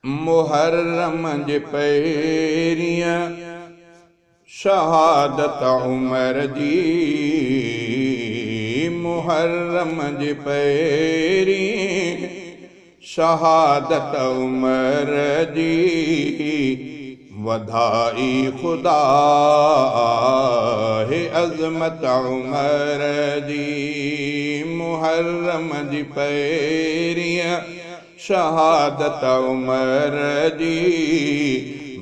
मुहर्रम जे पहिरियां शहादत उमर जी। मुहर्रम जे पहिरियां शहादत उमर जी। वधाई खुदा है अज़मत उमर जी। मुहर्रम जी पहिरियां शहादत उमर जी।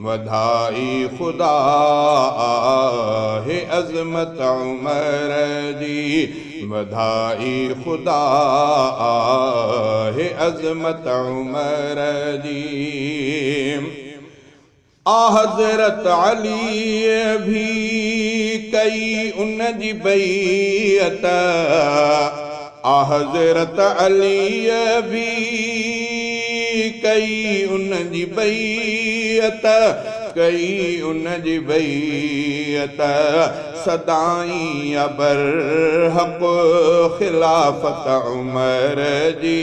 वधाई खुदा है अज़मत उमर जी। वधाई खुदा है अज़मत उमर जी। आ हज़रत अली भी कई उन जी बैअत। आ हज़रत अली भी कई उन जी बैअत। कई उन जी बैअत। सदाई अबर हक़ खिलाफत उमर जी।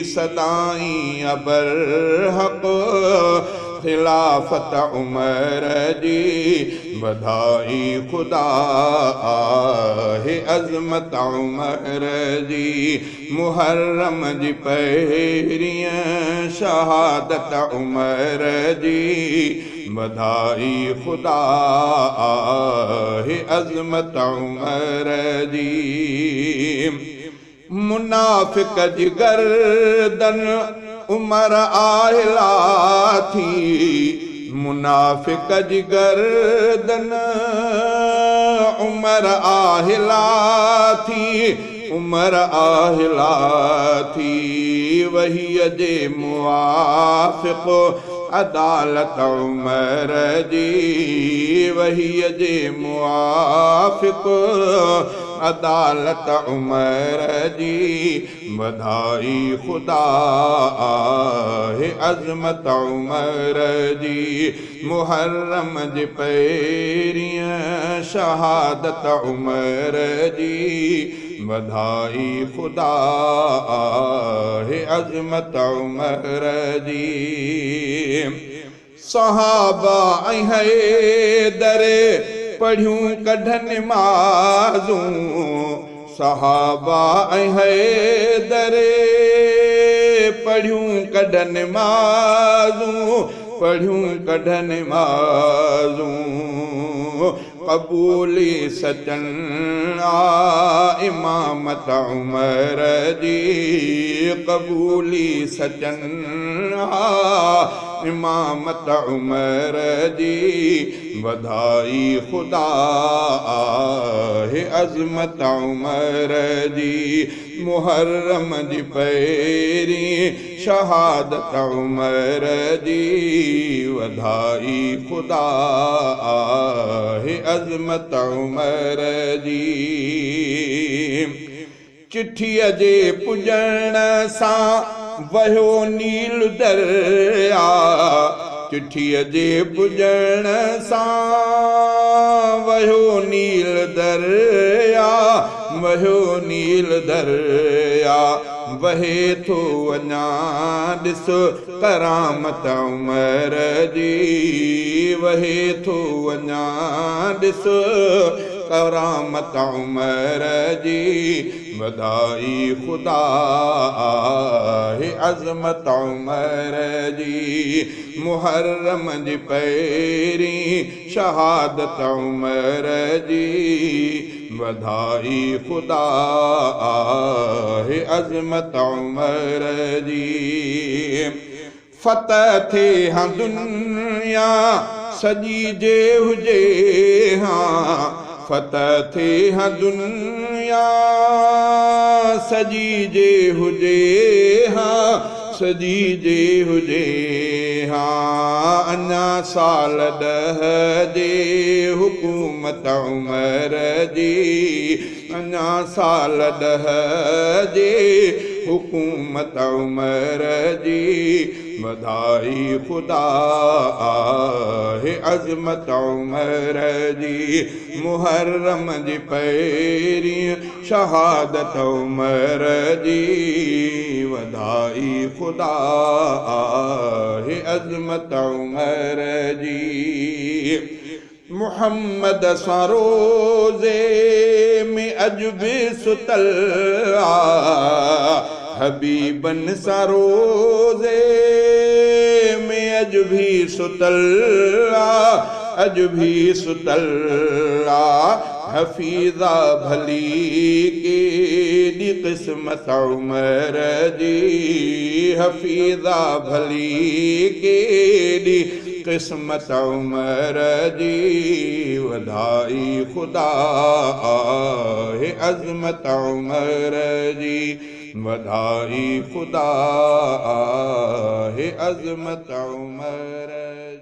सदाई अबर हक़ खिलाफत उमर जी। वधाई खुदा है अज़मत उमर जी। मुहर्रम जी पहिरियां शहादत उमर जी। वधाई खुदा है अज़मत उमर जी। मुनाफ़िक़ जी गर्दन उमर आहिला थी। मुनाफ़िक़ जी गर्दन उमर आहिला थी। उमर आहिला थी। वही जे मुआफ़िक़ अदालत उमर जी। वही जे मुआफ़िक़ अदालत उमर जी। वधाई खुदा है अज़मत उमर जी। मुहर्रम जे पहिरियां शहादत उमर जी। वधाई खुदा है अज़मत उमर जी। सहाबा ऐं हैदर पढ़ियूं कढनि नमाज़ूं। सहाबा ऐं हैदर पढ़ियूं कढनि नमाज़ूं। पढ़ियूं कढनि नमाज़ूं। क़बूली सचनि आ इमामत उमर जी। क़बूली सचनि आ इमामत उमर जी। वधाई खुदा है अज़मत उमर जी। मुहर्रम जी पहिरियां शहादत उमर जी। वधाई खुदा है अज़मत उमर जी। चिठीअ जे पुॼण सां वहियो नील दरिया। चिठीअ जे पुॼण सां वहियो नील दरिया। वहियो नील दरिया। वहे थो अञा ॾिस करामत उमर जी। वहे थो अञा ॾिस करामत उमर जी। वधाई खुदा है अज़मत उमर जी। मुहर्रम जी पहिरियां शहादत उमर जी। वधाई खुदा है अज़मत उमर जी। फ़तह थे हां दुनिया सॼी जे हुजे हां। फ़तह थे हां दुनिया सॼी जे हुजे हां। सॼी जे हुजे हां। अञा साल 10 जे हुकूमत उमर जी। अञा साल 10 जे हुकूमत उमर जी। वधाई खुदा है अज़मत उमर जी। मुहर्रम जी पहिरियां शहादत उमर जी। वधाई खुदा है अज़मत उमर जी मुहम्मद सां रोज़े में अॼु बि सुतल हबीबन सां रोज़े में अॼु बि सुतल अॼु बि सुतल हफ़ीज़ा भली केॾी क़िस्मत उमर जी हफ़ीज़ा भली केॾी क़िस्मत उमर जी वधाई ख़ुदा आहे अज़मत उमर जी वधाई ख़ुदा आहे अज़मत उमर जी।